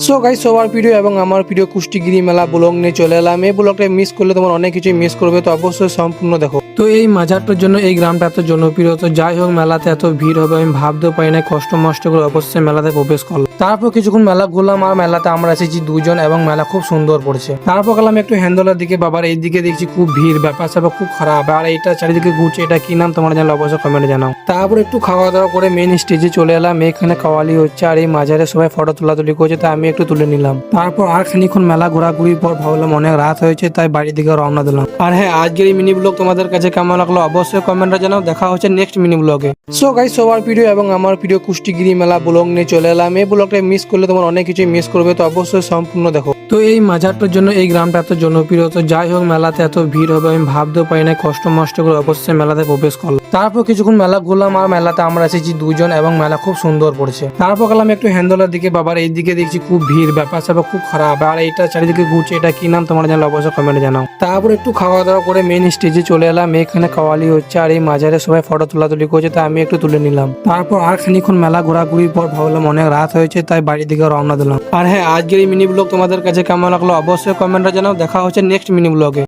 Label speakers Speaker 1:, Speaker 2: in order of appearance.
Speaker 1: So guys, সবার প্রিয় এবং আমার প্রিয় কুষ্টিগিরি মেলা ব্লগ নিয়ে চলে এলাম। এই ব্লগটা মিস করলে তোমার অনেক কিছু মিস করবে, তো অবশ্যই সম্পূর্ণ দেখো। তো এই মাজারটার জন্য এই গ্রামটা এত জনপ্রিয়, তো যাই হোক মেলাতে এত ভিড় হবে আমি ভাবতেও পারি না। কষ্ট মষ্ট করে অবশ্যই মেলাতে প্রবেশ করলাম। তারপর কিছুক্ষণ মেলা ঘুরলাম আর মেলাতে আমরা এসেছি দুজন এবং মেলা খুব সুন্দর পড়েছে। তারপর গেলাম একটু হ্যান্ডলার দিকে, বাবার এই দিকে দেখছি খুব ভিড়, ব্যাপার স্যাপার খুব খারাপ। আর এইটা চারিদিকে ঘুরছে, এটা কি নাম তোমরা জানলে অবশ্যই কমেন্টে জানাও। তারপর একটু খাওয়া দাওয়া করে মেন স্টেজে চলে এলাম। এখানে কাওয়ালি হচ্ছে আর এই মাজারে সবাই ফটো তোলাতুলি করছে, তাই আমি একটু তুলে নিলাম। তারপর আর খানিক্ষণ মেলা ঘোরাঘুরির পর ভাবলাম অনেক রাত হয়েছে, তাই বাড়ির দিকে রওনা দিলাম। আর হ্যাঁ, আজকের এই মিনি ব্লগ তোমাদের কাছে কেমন লাগলো অবশ্যই কমেন্টে জানাও। দেখা হচ্ছে নেক্সট মিনি ব্লগে। সো গাইস, সবার প্রিয় এবং আমার প্রিয় কুষ্টিগিরি মেলা ব্লগ নিয়ে চলে এলাম। এই ব্লগটা মিস করলে তোমার অনেক কিছু মিস করবে, তো অবশ্যই সম্পূর্ণ দেখো। তো এই মাজারটার জন্য এই গ্রামটা এত জনপ্রিয়, তো যাই হোক মেলাতে এত ভিড় হবে আমি ভাবতেও পারি না। কষ্ট মষ্ট করে অবশ্যই মেলাতে প্রবেশ করলাম। তারপর কিছুক্ষণ মেলা ঘুরলাম আর মেলাতে আমরা এসেছি দুজন এবং মেলা খুব সুন্দর পড়েছে। তারপর গেলাম একটু হ্যান্ডলার দিকে, বাবার এই দিকে দেখছি খুব ভিড়, ব্যাপার স্যাপার খুব খারাপ। আর এইটা চারিদিকে ঘুরছে, এটা কি নাম তোমরা জানলে অবশ্যই কমেন্টে জানাও। তারপর একটু খাওয়া দাওয়া করে মেন স্টেজে চলে এলাম। এখানে কাওয়ালি হচ্ছে আর এই মাজারে সবাই ফটো তোলাতুলি করছে, তাই আমি একটু তুলে নিলাম। তারপর আর খানিক্ষণ মেলা ঘোরাঘুরির পর ভাবলাম অনেক রাত হয়েছে, তাই বাড়ির দিকে রওনা দিলাম। আর হ্যাঁ, আজকের এই মিনি ব্লগ তোমাদের কাছে কেমন লাগলো অবশ্যই কমেন্টে জানাও। দেখা হচ্ছে নেক্সট মিনি ব্লগে।